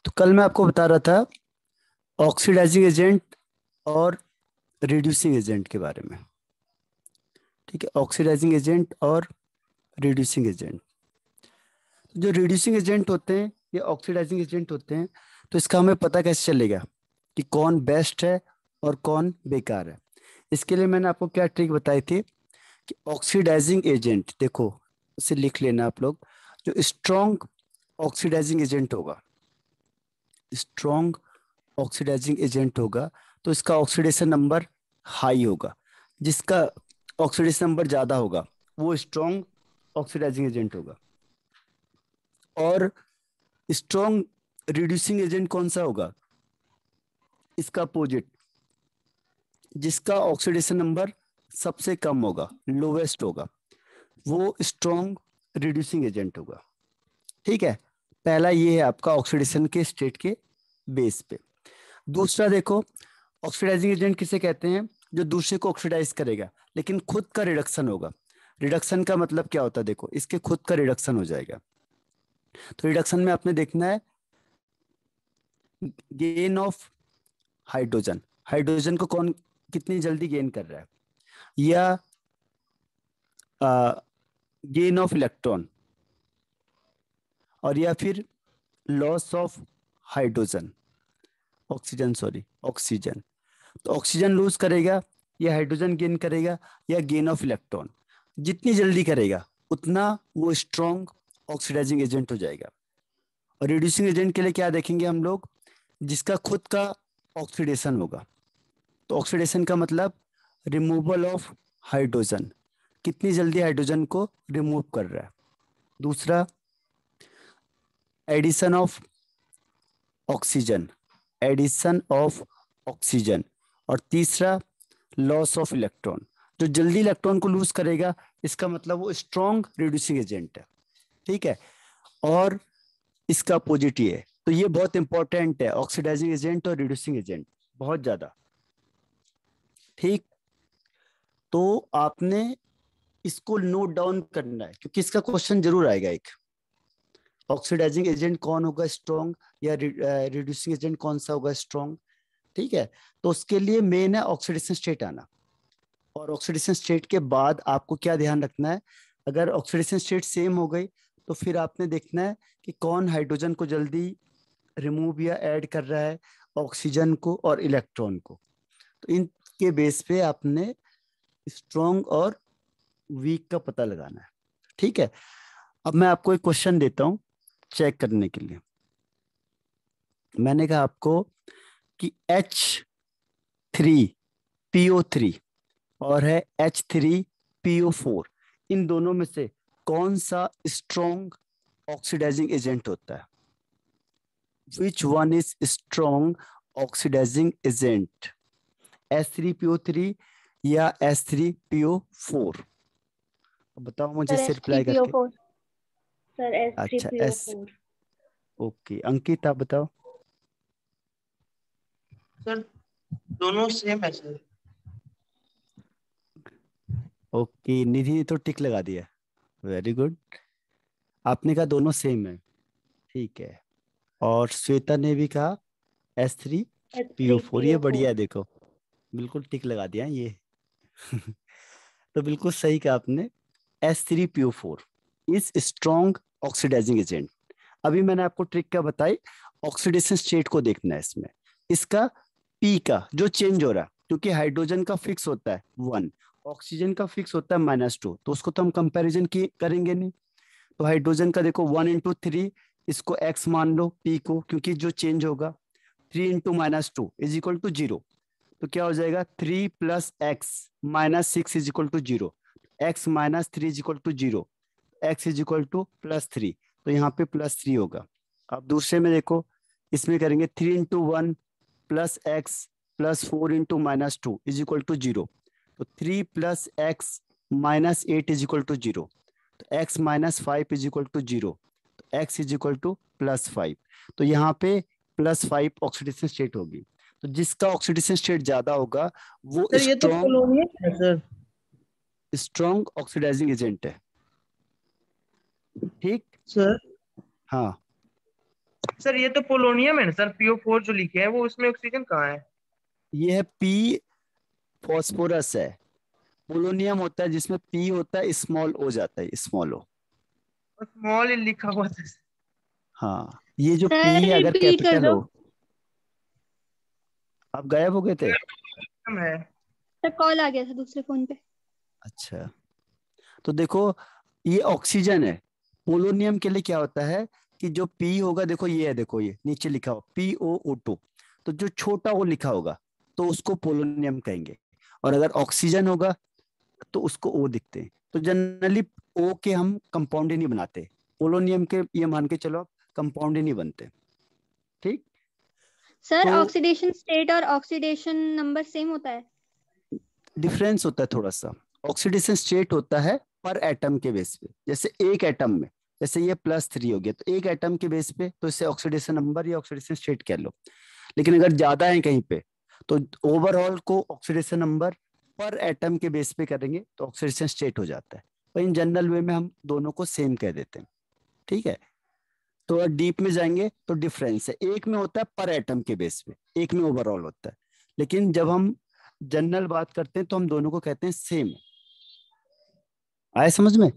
तो कल मैं आपको बता रहा था ऑक्सीडाइजिंग एजेंट और रिड्यूसिंग एजेंट के बारे में। ठीक है, ऑक्सीडाइजिंग एजेंट और रिड्यूसिंग एजेंट। जो रिड्यूसिंग एजेंट होते हैं या ऑक्सीडाइजिंग एजेंट होते हैं, तो इसका हमें पता कैसे चलेगा कि कौन बेस्ट है और कौन बेकार है। इसके लिए मैंने आपको क्या ट्रिक बताई थी कि ऑक्सीडाइजिंग एजेंट, देखो उसे लिख लेना आप लोग। जो स्ट्रॉन्ग ऑक्सीडाइजिंग एजेंट होगा, स्ट्रॉन्ग ऑक्सीडाइजिंग एजेंट होगा, तो इसका ऑक्सीडेशन नंबर हाई होगा। जिसका ऑक्सीडेशन नंबर ज्यादा होगा वो स्ट्रॉन्ग ऑक्सीडाइजिंग एजेंट होगा। और स्ट्रॉन्ग रिड्यूसिंग एजेंट कौन सा होगा? इसका अपोजिट, जिसका ऑक्सीडेशन नंबर सबसे कम होगा, लोवेस्ट होगा, वो स्ट्रॉन्ग रिड्यूसिंग एजेंट होगा। ठीक है, पहला ये है आपका ऑक्सीडेशन के स्टेट के बेस पे। दूसरा देखो, ऑक्सीडाइजिंग एजेंट किसे कहते हैं? जो दूसरे को ऑक्सीडाइज करेगा लेकिन खुद का रिडक्शन होगा। रिडक्शन का मतलब क्या होता है? देखो, इसके खुद का रिडक्शन हो जाएगा। तो रिडक्शन में आपने देखना है गेन ऑफ हाइड्रोजन। हाइड्रोजन को कौन कितनी जल्दी गेन कर रहा है, या गेन ऑफ इलेक्ट्रॉन, और या फिर loss of hydrogen, oxygen, sorry oxygen. तो ऑक्सीजन लूज करेगा या हाइड्रोजन गेन करेगा या गेन ऑफ इलेक्ट्रॉन। जितनी जल्दी करेगा उतना वो स्ट्रॉन्ग ऑक्सीडाइजिंग एजेंट हो जाएगा। और रिड्यूसिंग एजेंट के लिए क्या देखेंगे हम लोग? जिसका खुद का ऑक्सीडेशन होगा। तो ऑक्सीडेशन का मतलब रिमूवल ऑफ हाइड्रोजन, कितनी जल्दी हाइड्रोजन को रिमूव कर रहा है। दूसरा, addition of oxygen, addition of oxygen. और तीसरा, लॉस ऑफ इलेक्ट्रॉन। जो जल्दी इलेक्ट्रॉन को लूज करेगा, इसका मतलब वो स्ट्रॉन्ग रिड्यूसिंग एजेंट है। ठीक है, और इसका अपोजिट ये है। तो ये बहुत इंपॉर्टेंट है, ऑक्सीडाइजिंग एजेंट और रिड्यूसिंग एजेंट, बहुत ज्यादा। ठीक, तो आपने इसको नोट डाउन करना है क्योंकि इसका क्वेश्चन जरूर आएगा एक। ऑक्सीडाइजिंग एजेंट कौन होगा स्ट्रॉन्ग, या रिड्यूसिंग एजेंट कौन सा होगा स्ट्रॉन्ग। ठीक है, तो उसके लिए मेन है ऑक्सीडेशन स्टेट आना। और ऑक्सीडेशन स्टेट के बाद आपको क्या ध्यान रखना है? अगर ऑक्सीडेशन स्टेट सेम हो गई तो फिर आपने देखना है कि कौन हाइड्रोजन को जल्दी रिमूव या ऐड कर रहा है, ऑक्सीजन को और इलेक्ट्रॉन को। तो इनके बेस पे आपने स्ट्रॉन्ग और वीक का पता लगाना है। ठीक है, अब मैं आपको एक क्वेश्चन देता हूं चेक करने के लिए। मैंने कहा आपको कि H3PO3 और है H3PO4, इन दोनों में से कौन सा स्ट्रॉन्ग ऑक्सीडाइजिंग एजेंट होता है? Which one is strong oxidising agent, H3PO3 या H3PO4? बताओ मुझे सर इससे S three reply P O करके। फोर सर एस थ्री अच्छा, P O S, four okay. Ankit आप बताओ। सर दोनों सेम है सर। ओके, निधि ने तो टिक लगा दिया, वेरी गुड। आपने कहा दोनों सेम है, ठीक है। और श्वेता ने भी कहा एस H3PO4, थ्री पी ये ओ बढ़िया फोर है, देखो बिल्कुल टिक लगा दिया ये। तो बिल्कुल सही कहा आपने, H3PO4 is strong oxidising agent. अभी मैंने आपको ट्रिक क्या बताई, ऑक्सीडेशन स्टेट को देखना है इसमें। इसका पी का जो चेंज हो रहा है, क्योंकि हाइड्रोजन का फिक्स होता है 1, ऑक्सीजन का फिक्स होता है -2, तो उसको तो हम कंपैरिजन की करेंगे नहीं। तो हाइड्रोजन का देखो 1 × 3, इसको x मान लो पी को, क्योंकि जो चेंज होगा 3 × -2 = 0। तो क्या हो जाएगा 3 + x -6 = 0। x - 3 = 0, x +3, तो यहाँ पे +3 होगा। अब दूसरे में देखो, इसमें करेंगे 3 × 1 + x + 4 × -2 = 0। तो 3 + x - 8 = 0। तो x - 5 = 0। तो x +5। तो यहाँ पे +5 ऑक्सीडेशन स्टेट होगी। तो जिसका ऑक्सीडेशन स्टेट ज्यादा होगा वो सर ये तो स्ट्रॉन्ग पोलोनियम है सर। ऑक्सीडाइजिंग एजेंट है। ठीक, सर हाँ सर ये तो पोलोनियम है ना सर, PO4 जो लिखे हैं वो, उसमें ऑक्सीजन कहाँ है? ये है पी, फॉस्फोरस है। पोलोनियम होता है जिसमें पी होता है, स्मॉल ओ जाता है, स्मॉल ओ। स्मॉल लिखा हुआ था। हाँ, ये जो पी सर है अगर रिपीट कर कैपिटल दो। हो। आप गायब हो गए थे? है। सर कॉल आ गया था दूसरे फोन पे। अच्छा, तो देखो ये ऑक्सीजन है। पोलोनियम के लिए क्या होता है कि जो पी होगा, देखो ये है, देखो ये नीचे लिखा हो POO2, तो जो छोटा ओ लिखा होगा तो उसको पोलोनियम कहेंगे। और अगर ऑक्सीजन होगा तो उसको ओ दिखते हैं। तो जनरली ओ के हम कंपाउंड ही नहीं बनाते, पोलोनियम के ये मान के चलो आप कंपाउंड ही नहीं बनते। ठीक। सर तो ऑक्सीडेशन स्टेट और ऑक्सीडेशन नंबर सेम होता है? डिफरेंस होता है थोड़ा सा। ऑक्सीडेशन स्टेट होता है पर एटम के बेस पे। जैसे एक एटम में, जैसे ये +3 हो गया तो एक एटम के बेस पे तो इसे ऑक्सीडेशन नंबर या ऑक्सीडेशन स्टेट कह लो। लेकिन अगर ज्यादा है कहीं पे तो ओवरऑल को ऑक्सीडेशन नंबर पर एटम के बेस पे करेंगे तो ऑक्सीडेशन स्टेट हो जाता है। पर इन जनरल वे में हम दोनों को सेम कह देते हैं। ठीक है। तो डीप में जाएंगे तो डिफरेंस है, एक में होता है पर एटम के बेस पे, एक में ओवरऑल होता है। लेकिन जब हम जनरल बात करते हैं तो हम दोनों को कहते हैं सेम। आए समझ में?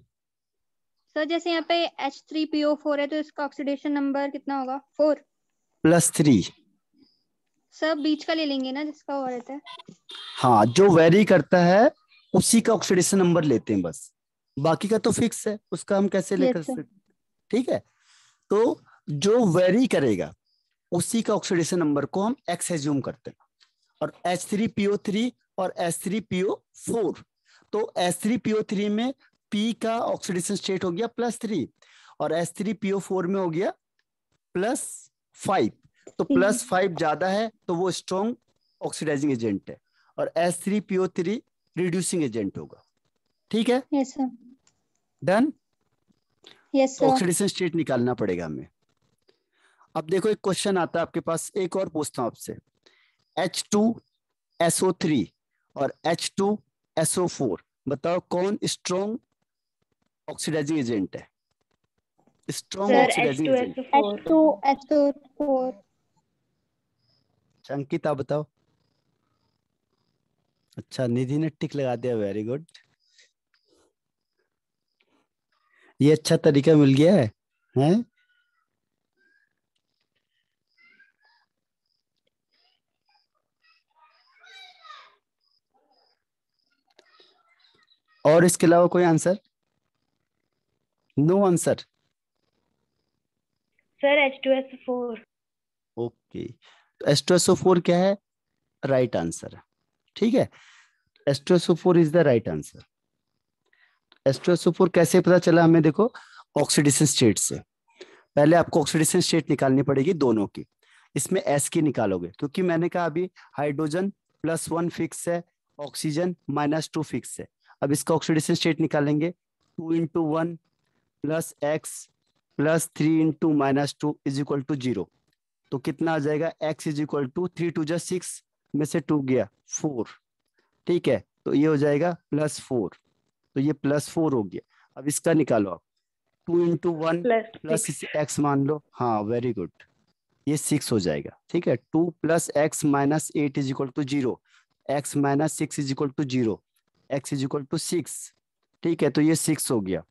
सर जैसे यहाँ पे H3PO4 है तो इसका ऑक्सीडेशन नंबर कितना होगा? 4? +3। सर बीच का ले लेंगे ना जिसका वो रहता है। हाँ, जो वेरी करता है उसी का ऑक्सीडेशन नंबर लेते हैं बस। बाकी का तो फिक्स है, उसका हम कैसे लेकर यस सर। सकते। ठीक है। तो जो वेरी करेगा उसी का ऑक्सीडेशन नंबर को हम एक्स एज्यूम करते हैं। और H3PO3 और H3PO4, तो H3PO3 में P का ऑक्सीडेशन स्टेट हो गया +3 और H3PO4 में हो गया +5। तो +5 ज्यादा है तो वो स्ट्रॉन्ग ऑक्सीडाइजिंग एजेंट है और H3PO3 रिड्यूसिंग एजेंट होगा। ठीक है, यस सर। डन। यस तो सर। ऑक्सीडेशन स्टेट निकालना पड़ेगा हमें। अब देखो एक क्वेश्चन आता है आपके पास, एक और पूछता हूं आपसे। H2SO3 और H2SO4, बताओ कौन स्ट्रॉन्ग ऑक्सीडाइजिंग एजेंट है? Strong sir oxidising agent. H2SO4। H2SO4। Ankit आप बताओ। अच्छा, निधि ने टिक लगा दिया, वेरी गुड। ये अच्छा तरीका मिल गया है, हैं? और इसके अलावा कोई answer? No answer. Sir H2SO4। Okay, तो H2SO4 क्या है? राइट आंसर है। ठीक है, H2SO4 is the right answer. H2SO4 कैसे पता चला हमें? देखो ऑक्सीडेशन स्टेट से। पहले आपको ऑक्सीडेशन स्टेट निकालनी पड़ेगी दोनों की। इसमें S की निकालोगे क्योंकि मैंने कहा अभी हाइड्रोजन +1 फिक्स है, ऑक्सीजन -2 फिक्स है। अब इसका ऑक्सीडेशन स्टेट निकालेंगे, 2 × 1 +X +3 × -2 = 0। तो कितना आ जाएगा? X = 3 × 2 = 6, में से 2 गया 4। ठीक है, तो ये हो जाएगा +4। तो ये +4 हो गया। अब इसका निकालो आप, 2 × 1 प्लस +6। इसे x मान लो, हाँ वेरी गुड, ये 6 हो जाएगा। ठीक है, 2 + x - 8 = 0, x - 6 = 0, x = 6। ठीक है, तो ये 6 हो गया।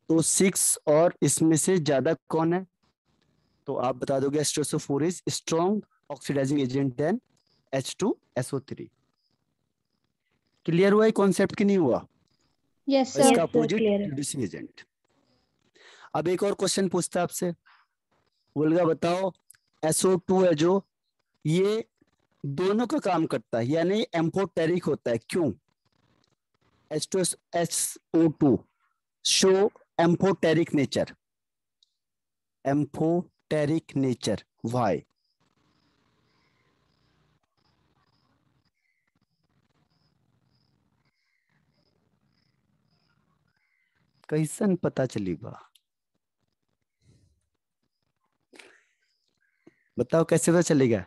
तो 6 और इसमें से ज्यादा कौन है? तो आप बता दोगे H2SO4 is strong oxidising agent then H2SO3। Clear हुआ ये कॉन्सेप्ट कि नहीं हुआ? यस और इसका सर। अपोजिट क्लियर है। Reducing agent. अब एक और क्वेश्चन पूछता है आपसे, बोलेगा बताओ SO2 है जो, ये दोनों का काम करता है यानी एम्फोटेरिक होता है, क्यों? SO2 show amphoteric nature, amphoteric nature, why? कैसन पता चली बा? बताओ कैसे पता चलेगा?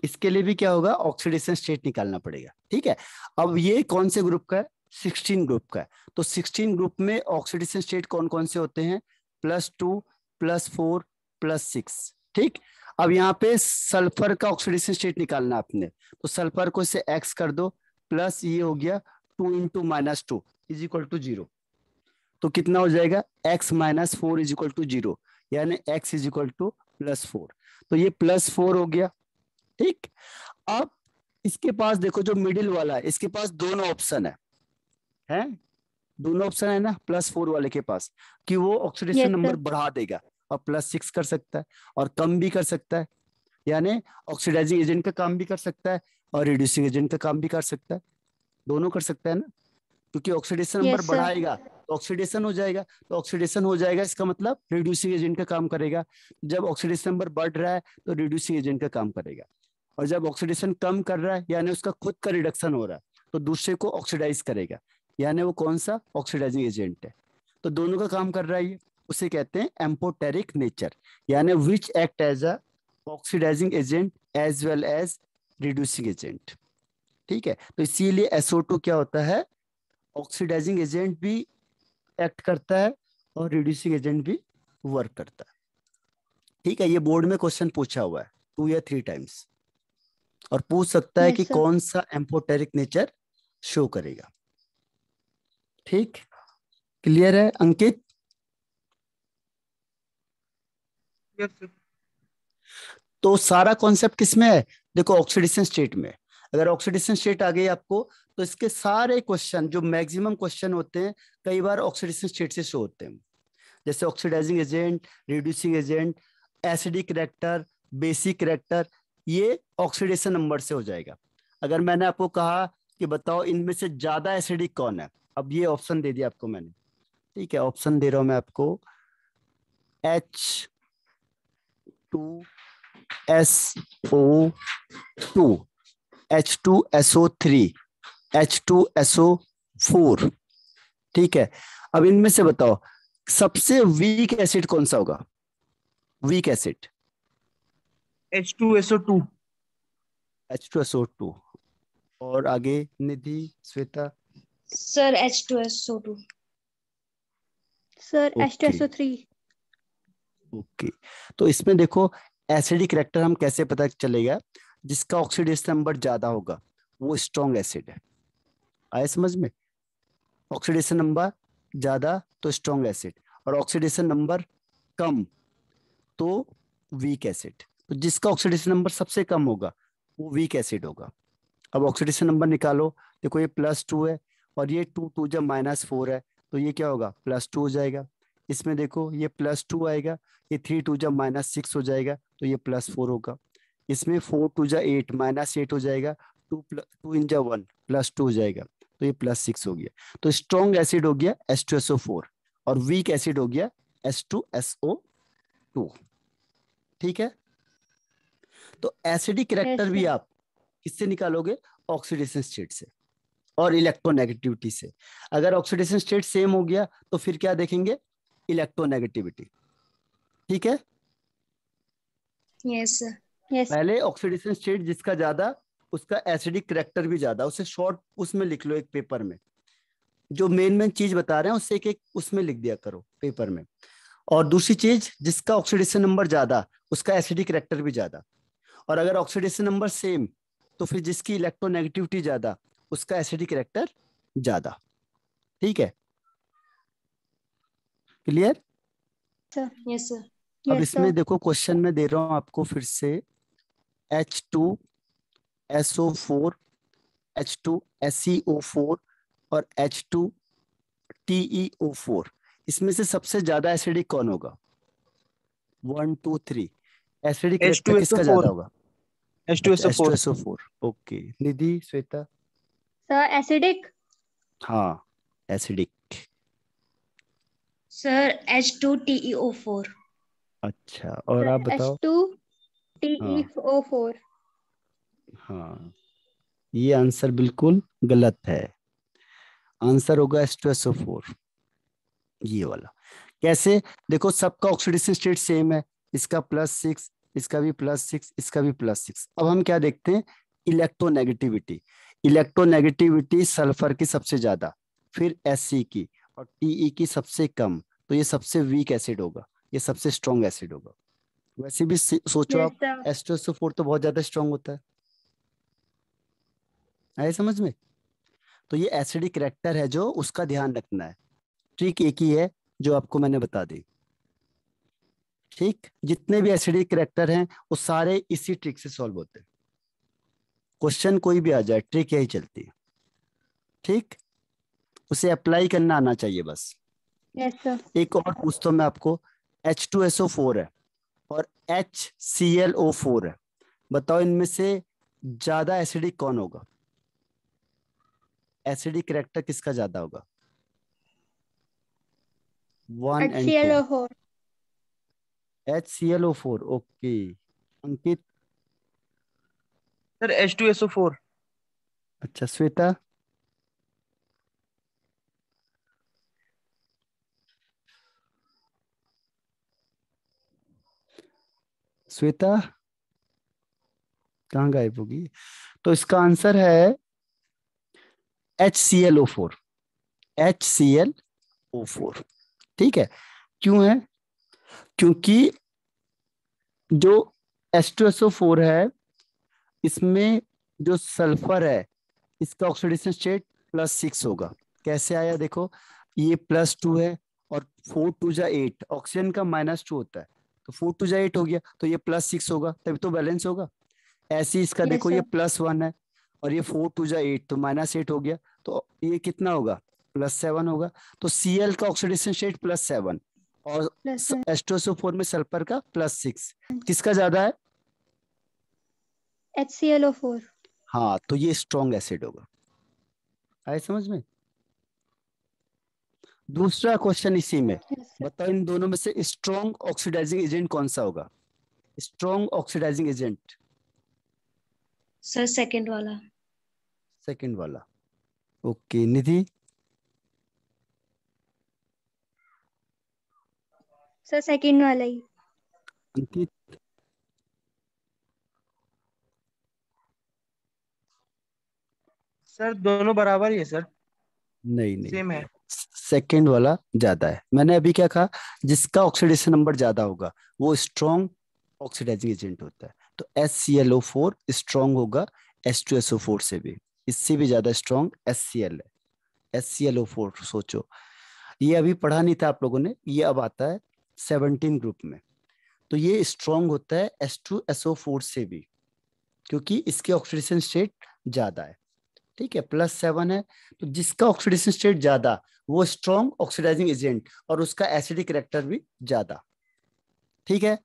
इसके लिए भी क्या होगा? ऑक्सीडेशन स्टेट निकालना पड़ेगा। ठीक है, अब ये कौन से ग्रुप का है? 16 ग्रुप का है। तो 16 ग्रुप में ऑक्सीडेशन स्टेट कौन कौन से होते हैं? +2, +4, +6। ठीक, अब यहाँ पे सल्फर का ऑक्सीडेशन स्टेट निकालना आपने, तो सल्फर को इसे x कर दो, प्लस ये हो गया 2 × -2 = 0। तो कितना हो जाएगा? x - 4 = 0, यानी x = +4। तो ये +4 हो गया। ठीक, अब इसके पास देखो जो मिडिल वाला है, इसके पास दोनों ऑप्शन है दोनों ऑप्शन है ना +4 वाले के पास, कि वो ऑक्सीडेशन यस नंबर सर। बढ़ा देगा और +6 कर सकता है और कम भी कर सकता है, यानी ऑक्सीडाइजिंग एजेंट का काम भी कर सकता है और रिड्यूसिंग एजेंट का काम भी कर सकता है, दोनों कर सकता है ना, क्योंकि ऑक्सीडेशन नंबर यस सर। बढ़ाएगा तो ऑक्सीडेशन हो जाएगा, तो ऑक्सीडेशन हो जाएगा इसका मतलब रिड्यूसिंग एजेंट का काम करेगा। जब ऑक्सीडेशन नंबर बढ़ रहा है तो रिड्यूसिंग एजेंट का काम करेगा, और जब ऑक्सीडेशन कम कर रहा है यानी उसका खुद का रिडक्शन हो रहा है तो दूसरे को ऑक्सीडाइज करेगा, यानी वो कौन सा ऑक्सीडाइजिंग एजेंट है। तो दोनों का काम कर रहा है ये, उसे कहते हैं एम्फोटेरिक नेचर, यानी which act as a oxidising agent as well as reducing agent. ठीक है, तो इसीलिए SO2 क्या होता है? ऑक्सीडाइजिंग एजेंट भी एक्ट करता है और रिड्यूसिंग एजेंट भी वर्क करता है। ठीक है, ये बोर्ड में क्वेश्चन पूछा हुआ है 2 या 3 टाइम्स, और पूछ सकता है कि यस सर। कौन सा एम्फोटेरिक नेचर शो करेगा। ठीक, क्लियर है अंकित? Yes sir. तो सारा कॉन्सेप्ट किसमें है? देखो ऑक्सीडेशन स्टेट में। अगर ऑक्सीडेशन स्टेट आ गई आपको तो इसके सारे क्वेश्चन, जो मैक्सिमम क्वेश्चन होते हैं, कई बार ऑक्सीडेशन स्टेट से शो होते हैं, जैसे oxidising agent, reducing agent, acidic character, basic character, ये ऑक्सीडेशन नंबर से हो जाएगा। अगर मैंने आपको कहा कि बताओ इनमें से ज्यादा एसिडिक कौन है, अब ये ऑप्शन दे दिया आपको मैंने। ठीक है, ऑप्शन दे रहा हूं मैं आपको, H2SO2, H2SO3, H2SO4। ठीक है, अब इनमें से बताओ सबसे वीक एसिड कौन सा होगा? Weak acid H2SO2। H2SO2। और आगे Nidhi, Shweta? Sir H2SO2। Sir okay H2SO3। Okay, तो इसमें देखो एसिडिक करैक्टर हम कैसे पता चलेगा? जिसका ऑक्सीडेशन नंबर ज्यादा होगा वो स्ट्रॉन्ग एसिड है। आए समझ में? ऑक्सीडेशन नंबर ज्यादा तो स्ट्रॉन्ग एसिड, और ऑक्सीडेशन नंबर कम तो वीक एसिड। तो जिसका ऑक्सीडेशन नंबर सबसे कम होगा वो वीक एसिड होगा। अब ऑक्सीडेशन नंबर निकालो, देखो ये +2 है और ये 2 2 जब -4 है तो ये क्या होगा? +2 हो जाएगा। इसमें देखो ये +2 आएगा, ये 3 2 जब -6 हो जाएगा तो ये +4 होगा। इसमें 4 2 जा 8 -8 हो जाएगा, 2 × 1 +2 हो जाएगा, तो ये +6 हो गया। तो स्ट्रॉन्ग एसिड हो गया H2SO4 और वीक एसिड हो गया H2SO2। ठीक है, तो एसिडिक यस करैक्टर भी सर। आप किससे निकालोगे? ऑक्सीडेशन स्टेट से और इलेक्ट्रोनेगेटिविटी से। अगर ऑक्सीडेशन स्टेट सेम हो गया तो फिर क्या देखेंगे? इलेक्ट्रोनेगेटिविटी। ठीक है, यस सर। यस। पहले ऑक्सीडेशन स्टेट जिसका ज्यादा उसका एसिडिक करैक्टर भी ज्यादा, उसे शॉर्ट उसमें लिख लो एक पेपर में, जो मेन चीज बता रहे हैं उससे एक एक उसमें लिख दिया करो पेपर में। और दूसरी चीज, जिसका ऑक्सीडेशन नंबर ज्यादा उसका एसिडिक करैक्टर भी ज्यादा, और अगर ऑक्सीडेशन नंबर सेम तो फिर जिसकी इलेक्ट्रोनेगेटिविटी ज्यादा उसका एसिडिक करैक्टर ज्यादा। ठीक है, क्लियर? Yes sir. अब यस इसमें सर। देखो क्वेश्चन में दे रहा हूं आपको फिर से, H2SO4, H2SeO4 और H2TeO4, इसमें से सबसे ज्यादा एसिडिक कौन होगा? 1 2 3, एसिडिक करैक्टर किसका ज्यादा H2SO4। होगा? अच्छा, H2SO4। H2SO4। Okay, Nidhi, Shweta? Sir acidic. हाँ, एसिडिक। Sir H2TeO4। अच्छा, और आप सर बताओ? हाँ H2TeO4। हाँ, ये आंसर बिल्कुल गलत है। आंसर होगा H2SO4, ये वाला। कैसे? देखो सबका ऑक्सीडेशन स्टेट सेम है, इसका +6, इसका भी +6, इसका भी +6। अब हम क्या देखते हैं? इलेक्ट्रोनेगेटिविटी। इलेक्ट्रोनेगेटिविटी सल्फर की सबसे ज्यादा, फिर Ec की और Te की सबसे कम, तो ये सबसे वीक एसिड होगा, ये सबसे स्ट्रॉन्ग एसिड होगा। वैसे भी सोचो यस आप, सर। H2SO4 तो बहुत ज्यादा स्ट्रॉन्ग होता है, आए समझ में? तो ये एसिडिक करेक्टर है जो उसका ध्यान रखना है। ट्रिक एक ही है जो आपको मैंने बता दी। ठीक, जितने भी एसिडिक करेक्टर हैं वो सारे इसी ट्रिक से सॉल्व होते हैं। क्वेश्चन कोई भी आ जाए, ट्रिक यही चलती है। ठीक, उसे अप्लाई करना आना चाहिए बस। Yes sir. एक और पूछता हूं मैं आपको, H2SO4 है और HClO4 है, बताओ इनमें से ज्यादा एसिडिक कौन होगा? एसिडिक करेक्टर किसका ज्यादा होगा? 1 and 2। HClO4। HClO4, okay. Ankit? Sir H2SO4। अच्छा, श्वेता? श्वेता कहाँ गायब होगी? तो इसका आंसर है HClO4। HClO4, ठीक है। क्यों है? क्योंकि जो H2SO4 है, इसमें जो सल्फर है इसका ऑक्सीडेशन स्टेट +6 होगा। कैसे आया देखो, ये +2 है और 4 2 8, ऑक्सीजन का -2 होता है, तो 4 2 8 हो गया, तो ये +6 होगा, तभी तो बैलेंस होगा। ऐसे ही इसका यस देखो, ये सर। +1 है और ये 4 2 8, तो -8 हो गया, तो ये कितना होगा? +7 होगा। तो Cl का ऑक्सीडेशन स्टेट +7 और प्लस H2SO4 में सल्फर का +6, किसका ज्यादा है? HClO4। हाँ, तो ये स्ट्रॉन्ग एसिड होगा। आए समझ में? दूसरा क्वेश्चन इसी में, यस सर। बताओ इन दोनों में से स्ट्रॉन्ग ऑक्सीडाइजिंग एजेंट कौन सा होगा? Strong oxidising agent, sir second वाला। सेकंड वाला। ओके, निधि? सर सेकंड वाला ही। अंकित? सर दोनों बराबर ही है सर, नहीं नहीं, सेम है। सेकंड वाला ज्यादा है। मैंने अभी क्या कहा, जिसका ऑक्सीडेशन नंबर ज्यादा होगा वो स्ट्रॉन्ग ऑक्सीडाइजिंग एजेंट होता है। तो HClO4 स्ट्रॉन्ग होगा H2SO4 से भी, इससे भी ज्यादा स्ट्रॉन्ग HCl है। HClO4 सोचो, ये अभी पढ़ा नहीं था आप लोगों ने, ये अब आता है 17 ग्रुप में। तो ये स्ट्रॉन्ग होता है H2SO4 से भी, क्योंकि इसके ऑक्सीडेशन स्टेट ज्यादा है। ठीक है, +7 है, तो जिसका ऑक्सीडेशन स्टेट ज्यादा वो स्ट्रॉन्ग ऑक्सीडाइजिंग एजेंट और उसका एसिडिक करेक्टर भी ज्यादा। ठीक है,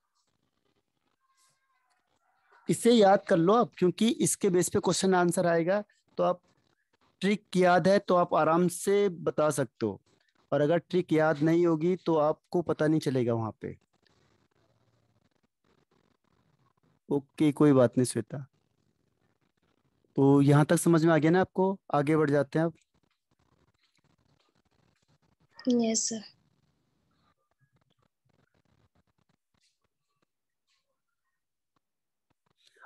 इसे याद कर लो आप, क्योंकि इसके बेस पे क्वेश्चन आंसर आएगा। तो आप ट्रिक याद है तो आप आराम से बता सकते हो, और अगर ट्रिक याद नहीं होगी तो आपको पता नहीं चलेगा वहां पे। ओके, कोई बात नहीं श्वेता। तो यहाँ तक समझ में आ गया ना आपको? आगे बढ़ जाते हैं अब। Yes sir.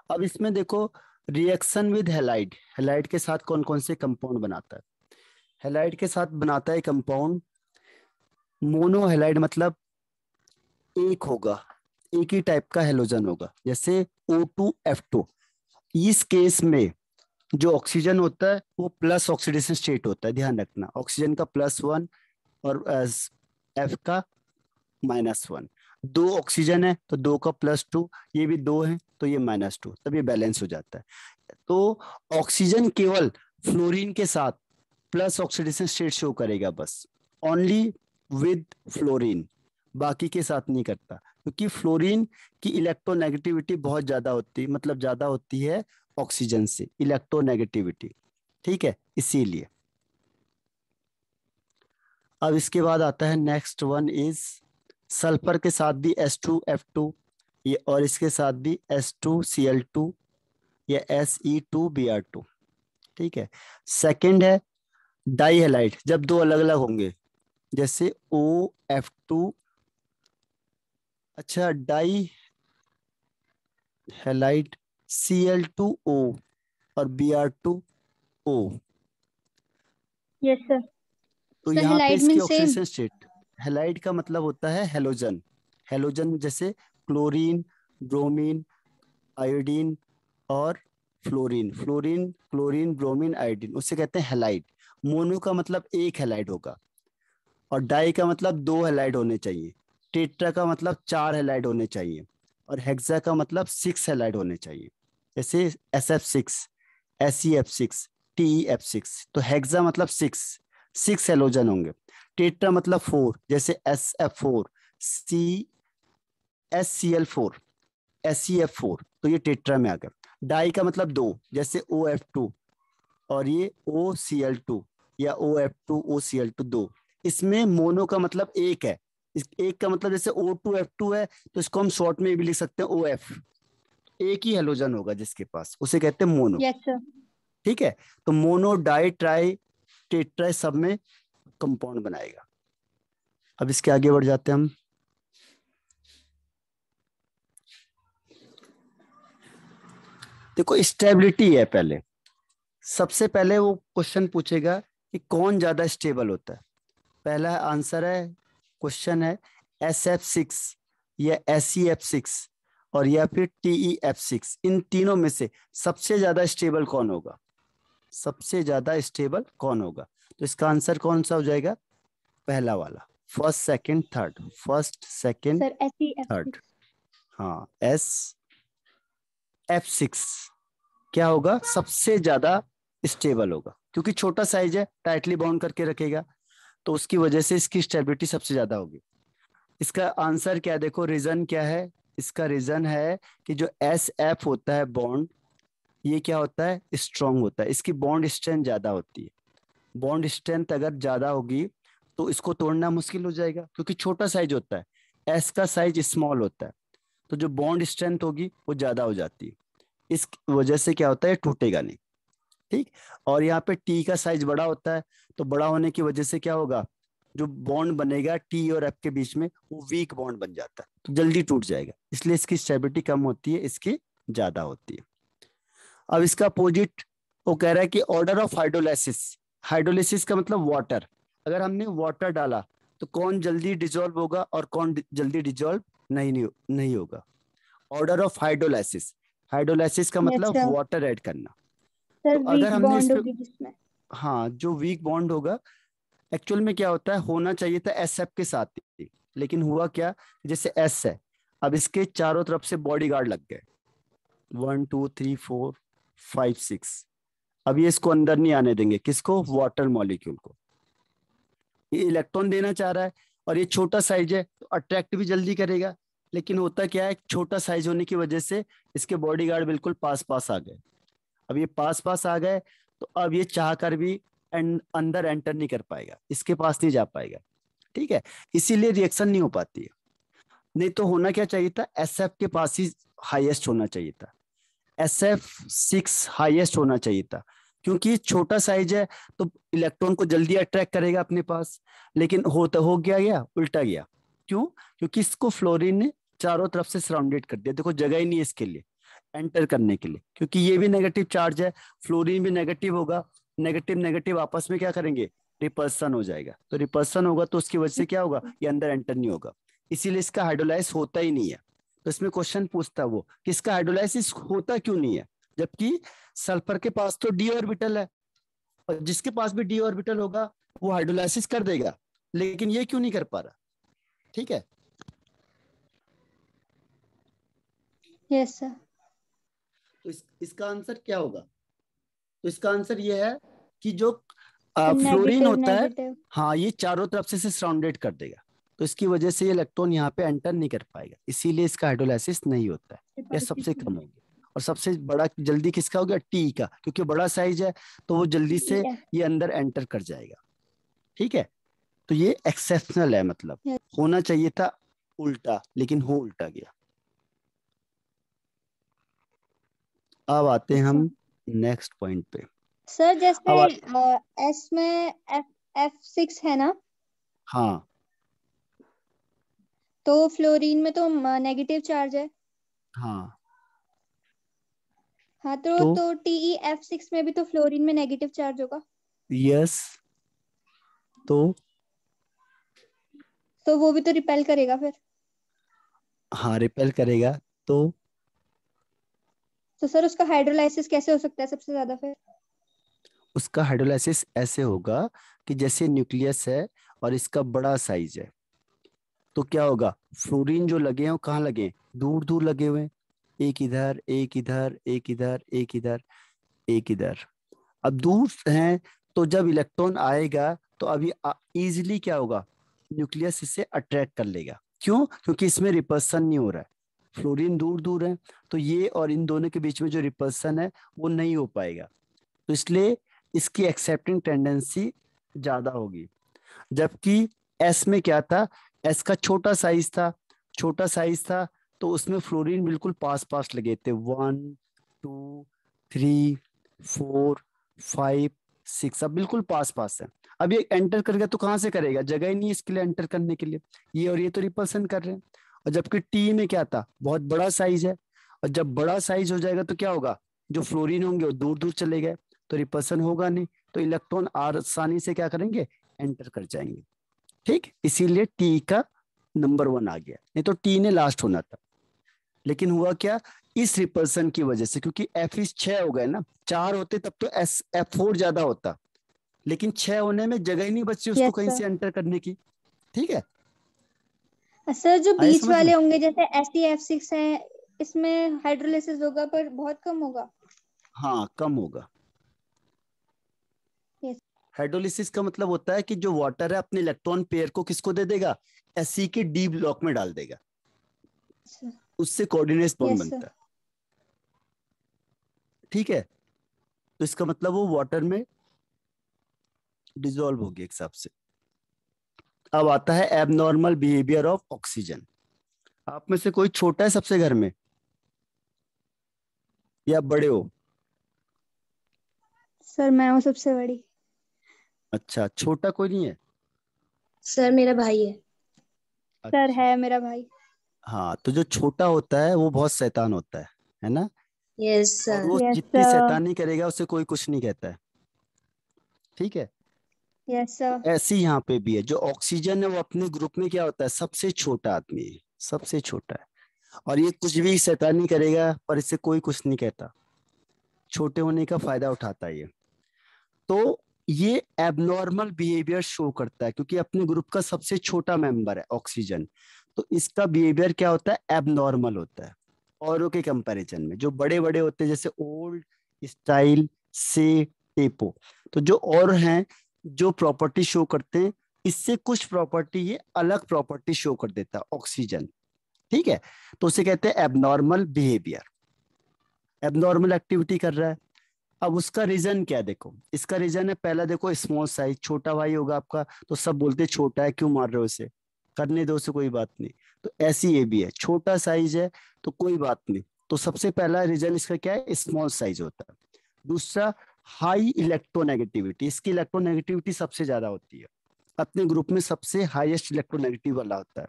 अब इसमें देखो, रिएक्शन विद हैलाइड, हैलाइड के साथ कौन कौन से कंपाउंड बनाता है? हैलाइड के साथ बनाता है कंपाउंड मोनो हैलाइड, मतलब एक होगा, एक ही टाइप का हेलोजन होगा, जैसे O2F2। इस केस में जो ऑक्सीजन होता है वो प्लस ऑक्सीडेशन स्टेट होता है, ध्यान रखना, ऑक्सीजन का +1 और F का -1। दो ऑक्सीजन है तो दो का +2, ये भी दो है तो ये -2, तब ये बैलेंस हो जाता है। तो ऑक्सीजन केवल फ्लोरीन के साथ प्लस ऑक्सीडेशन स्टेट शो करेगा बस, ओनली विद फ्लोरीन, बाकी के साथ नहीं करता, क्योंकि फ्लोरीन की इलेक्ट्रोनेगेटिविटी बहुत ज्यादा होती है, मतलब ज्यादा होती है ऑक्सीजन से इलेक्ट्रोनेगेटिविटी। ठीक है, इसीलिए। अब इसके बाद आता है नेक्स्ट वन इज सल्फर के साथ भी H2F2, ये और इसके साथ भी H2Cl2 या Se2Br2। ठीक है, सेकंड है डाई हैलाइड, जब दो अलग अलग होंगे, जैसे OF2, अच्छा डाई हैलाइड Cl2O और Br2O। Yes sir. तो सर यहाँ पे हेलाइड इसकी mean same. Oxidation state, halide का मतलब होता है हेलोजन। हेलोजन जैसे क्लोरीन, ब्रोमीन, आयोडीन और fluorine. Fluorine, chlorine, bromine, iodine, उससे कहते हैं हैलाइड। मोनो का मतलब एक हैलाइड होगा, और डाई का मतलब दो हैलाइड होने चाहिए। टेट्रा का मतलब चार हैलाइड होने चाहिए, और हेक्सा का मतलब सिक्स हैलाइड होने चाहिए। जैसे SF6, SeF6, TeF6, तो हेक्सा मतलब सिक्स, सिक्स हेलोजन होंगे। टेट्रा मतलब फोर, जैसे SF4, SCl4, SeF4, तो ये टेट्रा में आ गया। डाई का मतलब दो, जैसे OF2 और ये OCl2, या OF2OCl2, दो। इसमें मोनो का मतलब एक है। इस एक का मतलब जैसे O2F2 है, तो इसको हम शॉर्ट में भी लिख सकते हैं OF। एक ही हेलोजन होगा जिसके पास, उसे कहते हैं मोनो। Yes sir. ठीक है, तो मोनो, डाई, ट्राई, टेट्रा सब में कंपाउंड बनाएगा। अब इसके आगे बढ़ जाते हैं हम। देखो स्टेबिलिटी है पहले। सबसे पहले वो क्वेश्चन पूछेगा कि कौन ज्यादा स्टेबल होता है। पहला आंसर है, क्वेश्चन है SF6 या SeF6 और या फिर TeF6, इन तीनों में से सबसे ज्यादा स्टेबल कौन होगा। सबसे ज्यादा स्टेबल कौन होगा, तो इसका आंसर कौन सा हो जाएगा, पहला वाला, first second third, first second sir third. SeF6। हाँ, SF6 क्या होगा, सबसे ज्यादा स्टेबल होगा, क्योंकि छोटा साइज है, टाइटली बाउंड करके रखेगा, तो उसकी वजह से इसकी स्टेबिलिटी सबसे ज्यादा होगी। इसका आंसर क्या, देखो रीजन क्या है। इसका रीजन है कि जो SF होता है बॉन्ड, ये क्या होता है, स्ट्रांग होता है, इसकी बॉन्ड स्ट्रेंथ ज्यादा होती है। बॉन्ड स्ट्रेंथ अगर ज्यादा होगी तो इसको तोड़ना मुश्किल हो जाएगा, क्योंकि छोटा साइज होता है, S का साइज स्मॉल होता है, तो जो बॉन्ड स्ट्रेंथ होगी वो ज्यादा हो जाती है। इस वजह से क्या होता है, टूटेगा नहीं। ठीक, और यहाँ पे T का साइज बड़ा होता है, तो बड़ा होने की वजह से क्या होगा, जो बॉन्ड बनेगा T और F के बीच में, वो वीक बॉन्ड बन जाता है, तो जल्दी टूट जाएगा, इसलिए इसकी स्टेबिलिटी कम होती है, इसकी ज्यादा होती है। अब इसका अपोजिट, वो कह रहा है कि ऑर्डर ऑफ हाइड्रोलाइसिस। हाइड्रोलाइसिस का मतलब वाटर। अगर हमने वाटर डाला तो कौन जल्दी डिजोल्व होगा और कौन जल्दी डिजोल्व नहीं होगा। ऑर्डर ऑफ हाइड्रोलाइसिस, हाइड्रोलाइसिस का यस मतलब सर। वाटर ऐड करना। तो सर अगर वीक हमने इस बॉन्ड पे, होगी जिसमें। हाँ, जो वीक बॉन्ड होगा, एक्चुअल में क्या होता है, होना चाहिए था SF के साथ ही, लेकिन हुआ क्या, जैसे S है, अब इसके चारों तरफ से बॉडी गार्ड लग गए, 1 2 3 4 5 6। अब ये इसको अंदर नहीं आने देंगे, किसको, वाटर मॉलिक्यूल को। ये इलेक्ट्रॉन देना चाह रहा है, और ये छोटा साइज है तो अट्रैक्ट भी जल्दी करेगा, लेकिन होता क्या है, छोटा साइज होने की वजह से इसके बॉडी गार्ड बिल्कुल पास पास आ गए। अब ये पास पास आ गए, तो अब ये चाह कर भी अंदर एंटर नहीं कर पाएगा, इसके पास नहीं जा पाएगा। ठीक है, इसीलिए रिएक्शन नहीं हो पाती है। नहीं तो होना क्या चाहिए था, SF के पास ही हाईएस्ट होना चाहिए था, SF6 हाईएस्ट होना चाहिए था, क्योंकि छोटा साइज है तो इलेक्ट्रॉन को जल्दी अट्रैक्ट करेगा अपने पास। लेकिन हो गया उल्टा गया। क्यों, क्योंकि इसको फ्लोरीन ने चारों तरफ से सराउंडेड कर दिया, देखो जगह ही नहीं है इसके लिए एंटर करने के लिए, क्योंकि ये भी नेगेटिव चार्ज है, फ्लोरीन भी नेगेटिव होगा। नेगेटिव नेगेटिव आपस में क्या करेंगे, रिपल्सन हो जाएगा, तो रिपल्सन होगा तो उसकी वजह से क्या होगा, ये अंदर एंटर नहीं होगा, इसीलिए इसका हाइड्रोलाइज होता ही नहीं है। तो इसमें क्वेश्चन पूछता है वो कि इसका हाइड्रोलाइसिस होता क्यों नहीं है, जबकि सल्फर के पास तो D ऑर्बिटल है, और जिसके पास भी D ऑर्बिटल होगा वो हाइड्रोलाइसिस कर देगा, लेकिन ये क्यों नहीं कर पा रहा। ठीक है, यस सर। तो इसका आंसर क्या होगा, तो इसका आंसर ये है कि जो सर फ्लोरीन नेगेटिव होता है, नेगेटिव। हाँ, ये चारों तरफ से सराउंडेड कर देगा, तो इसकी वजह से ये इलेक्ट्रॉन यहाँ पे एंटर नहीं कर पाएगा, इसीलिए इसका हाइड्रोलाइसिस नहीं होता है, यह सबसे कम होगी। और सबसे बड़ा जल्दी किसका हो गया, T का, क्योंकि बड़ा साइज है तो वो जल्दी से ये अंदर एंटर कर जाएगा। ठीक है, तो ये एक्सेप्शनल है, मतलब होना चाहिए था उल्टा, लेकिन हो उल्टा गया। अब आते हैं हम नेक्स्ट पॉइंट पे। सर जैसे अब एस में F6 है ना, हाँ, तो फ्लोरीन में तो नेगेटिव चार्ज है। हाँ, हाँ तो TeF6 में भी तो फ्लोरीन में नेगेटिव चार्ज होगा। यस, तो वो भी तो रिपेल करेगा फिर। हाँ रिपेल करेगा। तो सर उसका हाइड्रोलाइसिस कैसे हो सकता है सबसे ज्यादा फिर? उसका हाइड्रोलाइसिस ऐसे होगा कि जैसे न्यूक्लियस है और इसका बड़ा साइज है, तो क्या होगा, फ्लोरीन जो लगे हैं वो कहाँ लगे हैं, दूर दूर लगे हुए हैं, एक इधर एक इधर एक इधर एक इधर एक इधर। अब दूर हैं, तो जब इलेक्ट्रॉन आएगा तो अभी इजीली क्या होगा, न्यूक्लियस इसे अट्रैक्ट कर लेगा। क्यों? क्योंकि इसमें रिपल्सन नहीं हो रहा है, फ्लोरीन दूर दूर है, तो ये और इन दोनों के बीच में जो रिपल्सन है वो नहीं हो पाएगा, तो इसलिए इसकी एक्सेप्टिंग टेंडेंसी ज्यादा होगी। जबकि एस में क्या था, एस का छोटा साइज था, छोटा साइज था, तो उसमें फ्लोरीन बिल्कुल पास पास लगे थे, 1 2 3 4 5 6, अब बिल्कुल पास पास है। अब ये एंटर करेगा तो कहाँ से करेगा, जगह ही नहीं है इसके लिए एंटर करने के लिए, ये और ये तो रिपल्सन कर रहे हैं। और जबकि टी में क्या था, बहुत बड़ा साइज है, और जब बड़ा साइज हो जाएगा तो क्या होगा, जो फ्लोरीन होंगे वो दूर दूर चले गए, तो रिपल्सन होगा नहीं, तो इलेक्ट्रॉन आसानी से क्या करेंगे, एंटर कर जाएंगे। ठीक, इसीलिए टी का नंबर 1 आ गया, नहीं तो टी ने लास्ट होना था। लेकिन हुआ क्या, इस रिपल्सन की वजह से, क्योंकि एफ इस 6 हो गए ना, 4 होते तब तो एस F4 ज्यादा होता, लेकिन 6 होने में जगह ही नहीं बची उसको यस कहीं सर। से एंटर करने की। ठीक है, सर जो आए बीच समझ में? वाले होंगे जैसे STF6 है, इसमें हाइड्रोलाइसिस होगा पर बहुत कम होगा। हाँ कम होगा। यस हाइड्रोलिसिस का मतलब होता है कि जो वाटर है अपने इलेक्ट्रॉन पेयर को किसको दे देगा, Sc के डी ब्लॉक में डाल देगा, सर। उससे कोऑर्डिनेट बॉन्ड यस सर। बनता है। ठीक है, तो इसका मतलब वो वाटर में डिसॉल्व हो गया एक हिसाब से। अब आता है एबनॉर्मल बिहेवियर ऑफ ऑक्सीजन। आप में से कोई छोटा है सबसे घर में, या बड़े हो? सर मैं हूँ सबसे बड़ी। अच्छा, छोटा कोई नहीं है? सर मेरा भाई है। सर अच्छा, है मेरा भाई। हाँ, तो जो छोटा होता है वो बहुत शैतान होता है ना, यस और सर। वो यस जितनी सर। शैतानी करेगा उसे कोई कुछ नहीं कहता है। ठीक है, यस तो सर। ऐसे ही यहाँ पे भी है, जो ऑक्सीजन है वो अपने ग्रुप में क्या होता है, सबसे छोटा आदमी है, सबसे छोटा है, और ये कुछ भी शैतानी करेगा पर इससे कोई कुछ नहीं कहता, छोटे होने का फायदा उठाता है ये। तो ये एबनॉर्मल बिहेवियर शो करता है, क्योंकि अपने ग्रुप का सबसे छोटा मेंबर है ऑक्सीजन, तो इसका बिहेवियर क्या होता है, एबनॉर्मल होता है औरों के कंपैरिजन में। जो बड़े बड़े होते हैं जैसे ओल्ड, स्टाइल, से, टेपो, तो जो और हैं जो प्रॉपर्टी शो करते हैं, इससे कुछ प्रॉपर्टी ये अलग प्रॉपर्टी शो कर देता है ऑक्सीजन। ठीक है, तो उसे कहते हैं एबनॉर्मल बिहेवियर, एबनॉर्मल एक्टिविटी कर रहा है। अब उसका रीजन क्या है, देखो इसका रीजन है, पहला देखो स्मॉल साइज, छोटा भाई होगा आपका तो सब बोलते छोटा है, क्यों मार रहे हो इसे, करने दो उसे, कोई बात नहीं। तो ऐसी ये भी है, छोटा साइज है तो कोई बात नहीं, तो सबसे पहला रीजन इसका क्या है, स्मॉल साइज होता है। दूसरा, हाई इलेक्ट्रोनेगेटिविटी, इसकी इलेक्ट्रोनेगेटिविटी सबसे ज्यादा होती है, अपने ग्रुप में सबसे हाईएस्ट इलेक्ट्रोनेगेटिव वाला होता है।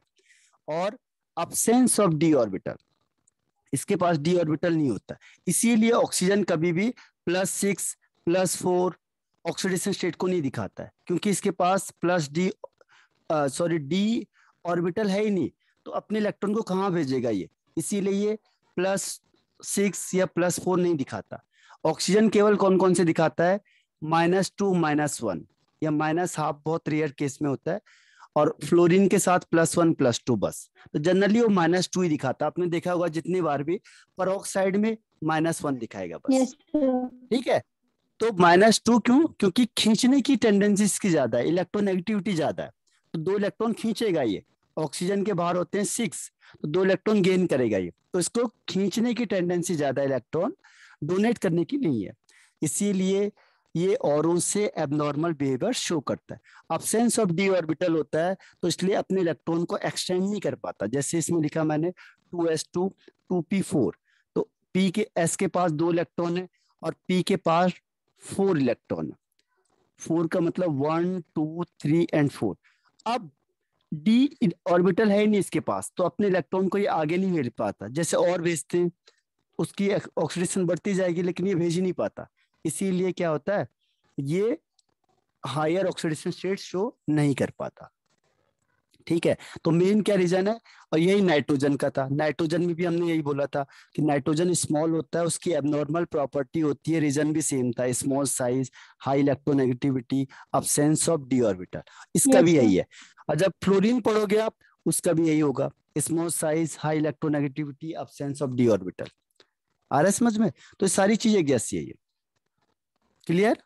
और अब्सेंस ऑफ डी ऑर्बिटल, इसके पास डी ऑर्बिटल नहीं होता, इसीलिए ऑक्सीजन कभी भी +6 +4 ऑक्सीडेशन स्टेट को नहीं दिखाता है, क्योंकि इसके पास डी ऑर्बिटल है ही नहीं, तो अपने इलेक्ट्रॉन को कहाँ भेजेगा ये, इसीलिए ये +6 या +4 नहीं दिखाता। ऑक्सीजन केवल कौन कौन से दिखाता है, -2 -1 या -½ बहुत रेयर केस में होता है, और फ्लोरीन के साथ +1 +2 बस। तो जनरली वो -2 ही दिखाता, आपने देखा होगा जितनी बार भी, पर में -1 दिखाएगा यस बस। सर। ठीक है, तो -2 क्यों, क्योंकि खींचने की टेंडेंसी इसकी ज्यादा है, इलेक्ट्रोनेगेटिविटी ज्यादा है, तो 2 इलेक्ट्रॉन खींचेगा ये, ऑक्सीजन के बाहर होते हैं 6, तो 2 इलेक्ट्रॉन गेन करेगा ये, तो इसको खींचने की टेंडेंसी ज्यादा है, इलेक्ट्रॉन डोनेट करने की नहीं है, इसीलिए ये औरों से एबनॉर्मल बिहेवियर शो करता है। अब्सेंस ऑफ डी ऑर्बिटल होता है, तो इसलिए अपने इलेक्ट्रॉन को एक्सटेंड नहीं कर पाता, जैसे इसमें लिखा मैंने 2s2 2p4, तो p के s के पास 2 इलेक्ट्रॉन है और p के पास 4 इलेक्ट्रॉन है, 4 का मतलब 1 2 3 एंड 4। अब डी ऑर्बिटल है ही नहीं इसके पास, तो अपने इलेक्ट्रॉन को ये आगे नहीं भेज पाता, जैसे और भेजते हैं उसकी ऑक्सीडेशन बढ़ती जाएगी, लेकिन ये भेज ही नहीं पाता, इसीलिए क्या होता है, ये हायर ऑक्सीडेशन स्टेट शो नहीं कर पाता। ठीक है, तो मेन क्या रीजन है, और यही नाइट्रोजन का था। नाइट्रोजन में भी हमने यही बोला था कि नाइट्रोजन स्मॉल होता है, उसकी एबनॉर्मल प्रॉपर्टी होती है, रीजन भी सेम था, small size, high electronegativity, absence of D orbital, इसका यस भी सर। यही है। और जब फ्लोरीन पढ़ोगे आप, उसका भी यही होगा, small size, high electronegativity, absence of D orbital. आ रहा है समझ में? तो ये सारी चीजें गैसीय है। क्लियर?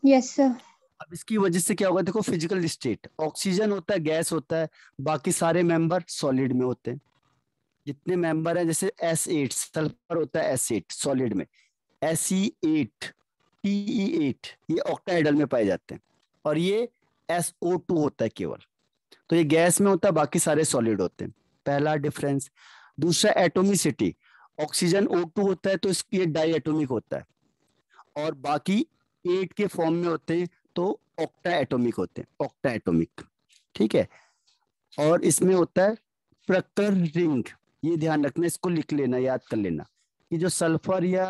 Yes sir. अब इसकी वजह से क्या होगा, देखो फिजिकल स्टेट, ऑक्सीजन होता है, गैस होता है, बाकी सारे मेंबर सॉलिड में होते हैं। जितने मेंबर हैं, जैसे S8 सल्फर होता है, S8 सॉलिड में, Se8, Te8 ये ऑक्टाहेड्रल में पाए जाते हैं, और ये SO2 होता है केवल, तो ये गैस में होता है, बाकी सारे सॉलिड होते हैं। पहला डिफरेंस। दूसरा एटोमिसिटी, ऑक्सीजन O2 होता है तो इसकी डाई एटोमिक होता है, और बाकी 8 के फॉर्म में होते हैं तो ऑक्टा एटोमिक होते हैं, ऑक्टा एटोमिक। ठीक है, और इसमें होता है प्रकर रिंग, ये ध्यान रखना, इसको लिख लेना, याद कर लेना कि जो सल्फर या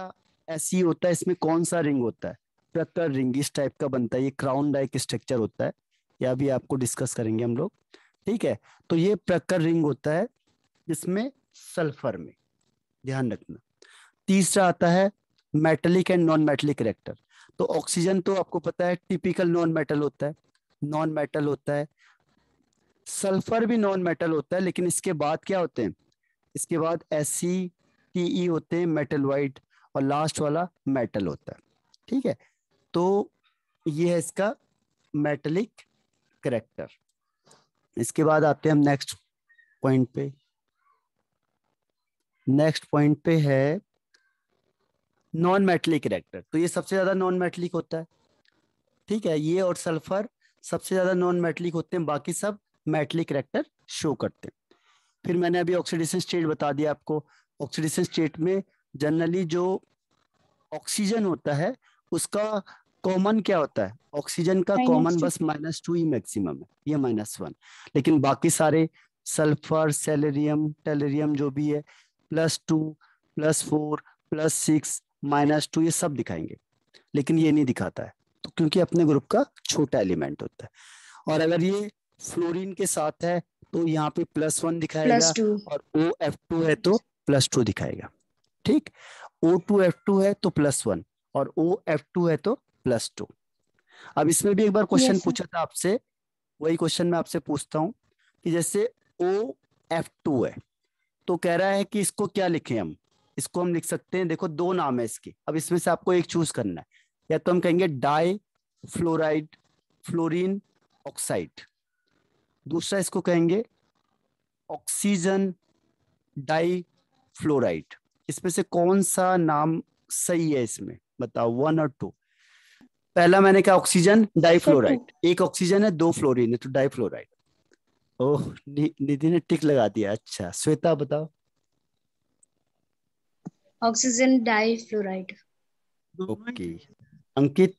Fe होता है, इसमें कौन सा रिंग होता है, प्रकर रिंग, इस टाइप का बनता है, ये क्राउन डाइक स्ट्रक्चर होता है, या भी आपको डिस्कस करेंगे हम लोग। ठीक है, तो ये प्रकर रिंग होता है जिसमें सल्फर में, ध्यान रखना। तीसरा आता है metallic and non metallic character. तो ऑक्सीजन तो आपको पता है टिपिकल नॉन मेटल होता है, नॉन मेटल होता है, सल्फर भी नॉन मेटल होता है, लेकिन इसके बाद क्या होते हैं, इसके बाद Fe होते हैं मेटलवाइट, और लास्ट वाला मेटल होता है। ठीक है, तो ये है इसका मेटेलिक कैरेक्टर। इसके बाद आते हैं हम नेक्स्ट पॉइंट पे। नेक्स्ट पॉइंट पे है नॉन मेटेलिक कैरेक्टर। तो ये सबसे ज्यादा नॉन मेटेलिक होता है। ठीक है, ये और सल्फर सबसे ज्यादा नॉन मेटेलिक होते हैं, बाकी सब मेटेलिक कैरेक्टर शो करते हैं। फिर मैंने अभी ऑक्सीडेशन स्टेट बता दिया आपको। ऑक्सीडेशन स्टेट में जनरली जो ऑक्सीजन होता है उसका कॉमन क्या होता है, ऑक्सीजन का कॉमन -2। बस -2 ही मैक्सिमम है, ये -1, लेकिन बाकी सारे सल्फर, सेलेरियम, टेलेरियम जो भी है, +2, +4, +6, -2 ये सब दिखाएंगे, लेकिन ये नहीं दिखाता है, तो क्योंकि अपने ग्रुप का छोटा एलिमेंट होता है। और अगर ये फ्लोरीन के साथ है तो यहाँ पे +1 दिखाएगा, +2। और OF2 है तो +2 दिखाएगा। ठीक, O2F2 है तो +1, और OF2 है तो +2। अब इसमें भी एक बार क्वेश्चन यस सर। पूछा था आपसे, वही क्वेश्चन मैं आपसे पूछता हूँ कि जैसे OF2 है तो कह रहा है कि इसको क्या लिखें हम, इसको हम लिख सकते हैं, देखो दो नाम है इसके, अब इसमें से आपको एक चूज करना है, या तो हम कहेंगे डाई फ्लोराइड फ्लोरीन ऑक्साइड, दूसरा इसको कहेंगे ऑक्सीजन डाई फ्लोराइड। इसमें से कौन सा नाम सही है इसमें, बताओ, 1 और 2। पहला मैंने कहा ऑक्सीजन सर 2। डाइफ्लोराइड, एक ऑक्सीजन है 2 फ्लोरीन है तो डाइफ्लोराइड। ओह, निधि ने टिक लगा दिया। अच्छा श्वेता बताओ। Oxygen difluoride. ओके, अंकित।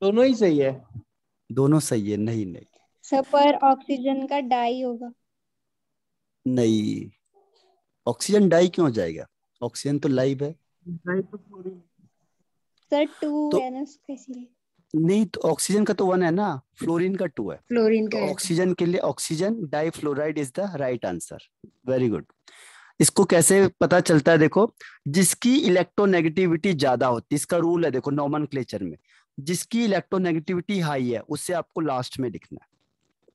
दोनों ही सही है। दोनों सही है? नहीं नहीं सर पर ऑक्सीजन का डाई होगा। नहीं, ऑक्सीजन डाई क्यों हो जाएगा, ऑक्सीजन तो लाइव है। सर 2 तो है ना उसका, इसीलिए। नहीं, तो ऑक्सीजन का तो 1 है ना, फ्लोरीन का 2 है, फ्लोरीन तो का है। ऑक्सीजन के लिए oxygen difluoride is the right answer. Very good. इसको कैसे पता चलता है, देखो, जिसकी इलेक्ट्रोनेगेटिविटी ज्यादा होती है, इसका रूल है, देखो नोमेनक्लेचर में, जिसकी इलेक्ट्रोनेगेटिविटी हाई है उससे आपको लास्ट में लिखना है।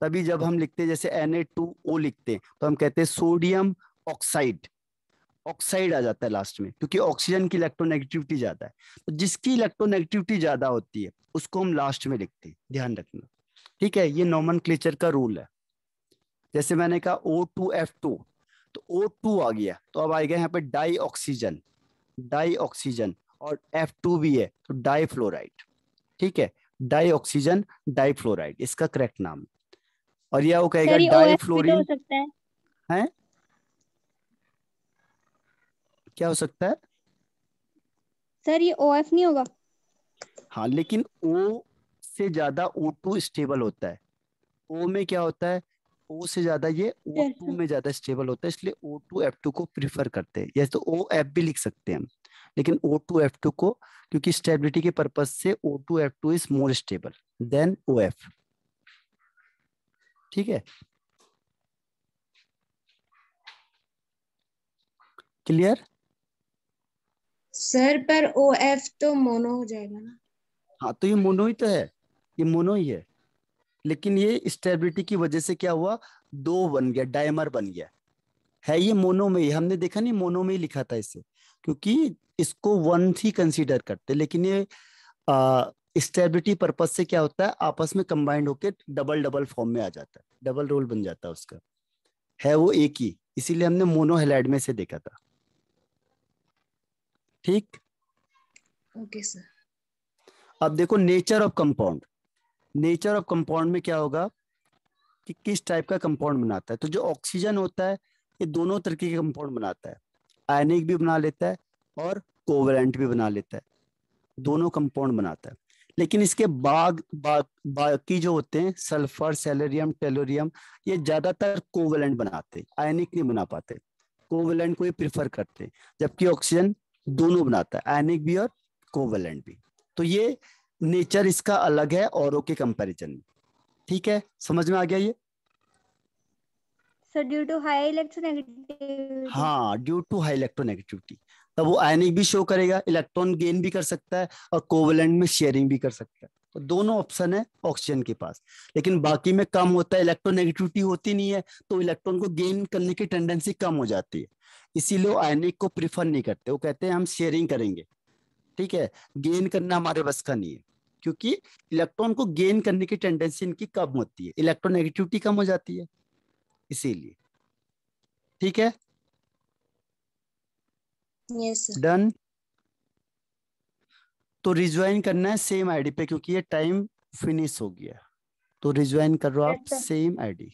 तभी जब हम लिखते हैं जैसे Na2O लिखते हैं तो हम कहते हैं सोडियम ऑक्साइड, ऑक्साइड आ जाता है लास्ट में, क्योंकि ऑक्सीजन की इलेक्ट्रोनेगेटिविटी ज्यादा है, तो जिसकी इलेक्ट्रोनेगेटिविटी ज्यादा होती है उसको हम लास्ट में लिखते हैं, ध्यान रखना। ठीक है, ये नोमेनक्लेचर का रूल है। जैसे मैंने कहा O2F2, तो O2 आ गया, तो अब आएगा यहाँ पे डाई ऑक्सीजन, डाई ऑक्सीजन, और F2 भी है तो डाई फ्लोराइड। ठीक है, डाई ऑक्सीजन डाई फ्लोराइड इसका करेक्ट नाम। और यह वो कहेगा सर ये डाई OF भी तो हो फ्लोरीन सकता है। है, क्या हो सकता है? सर ये OF नहीं होगा। हाँ, लेकिन O से ज्यादा O2 स्टेबल होता है। O में क्या होता है, O से ज्यादा ये यस O2 सर। में ज्यादा स्टेबल होता है, इसलिए O2F2 को प्रिफर करते हैं, या तो OF भी लिख सकते हैं हम, लेकिन O2F2 को, क्योंकि स्टेबिलिटी के पर्पज से O2F2 is more stable then OF। ठीक है, क्लियर? सर पर OF तो मोनो हो जाएगा ना। हाँ, तो ये मोनो ही तो है, ये मोनो ही है, लेकिन ये स्टेबिलिटी की वजह से क्या हुआ, दो बन गया, डायमर बन गया। है ये मोनो में ही, हमने देखा नहीं मोनो में ही लिखा था इसे, क्योंकि इसको वन ही कंसीडर करते, लेकिन ये स्टेबिलिटी पर्पज से क्या होता है, आपस में कंबाइंड होकर डबल डबल फॉर्म में आ जाता है, डबल रोल बन जाता है उसका। है वो एक ही, इसीलिए हमने मोनो हैलाइड में से देखा था। ठीक, ओके सर। अब देखो nature of compound. Nature of compound में क्या होगा कि किस टाइप का कंपाउंड बनाता है। तो जो ऑक्सीजन होता है ये दोनों तरीके के कंपाउंड बनाता है, आयनिक भी बना लेता है और कोवेलेंट भी बना लेता है, दोनों कंपाउंड बनाता है। लेकिन इसके बाकी जो होते हैं सल्फर, सेलेरियम, टेलोरियम, ये ज्यादातर कोवेलेंट बनाते हैं, आयनिक नहीं बना पाते, कोवेलेंट को ये प्रिफर करते हैं, जबकि ऑक्सीजन दोनों बनाता है, आयनिक भी और कोवेलेंट भी। तो ये नेचर इसका अलग है औरों के कंपैरिजन में। ठीक है, समझ में आ गया ये? Sir due to high electronegativity. हाँ, ड्यू टू हाई इलेक्ट्रोनेगेटिविटी, तब वो आयनिक भी शो करेगा, इलेक्ट्रॉन गेन भी कर सकता है और कोवेलेंट में शेयरिंग भी कर सकता है। तो दोनों ऑप्शन है ऑक्सीजन के पास, लेकिन बाकी में कम होता है, इलेक्ट्रोनेगेटिविटी होती नहीं है, तो इलेक्ट्रॉन को गेन करने की टेंडेंसी कम हो जाती है, इसीलिए वो आयनिक को प्रिफर नहीं करते, वो कहते हैं हम शेयरिंग करेंगे। ठीक है, गेन करना हमारे बस का नहीं है, क्योंकि इलेक्ट्रॉन को गेन करने की टेंडेंसी इनकी कम होती है, इलेक्ट्रोनेगेटिविटी कम हो जाती है, इसीलिए। ठीक है, यस सर। डन। तो रिज्वाइन करना है सेम आईडी पे, क्योंकि ये टाइम फिनिश हो गया, तो रिज्वाइन कर रहे हो आप Yes, sir. Same ID.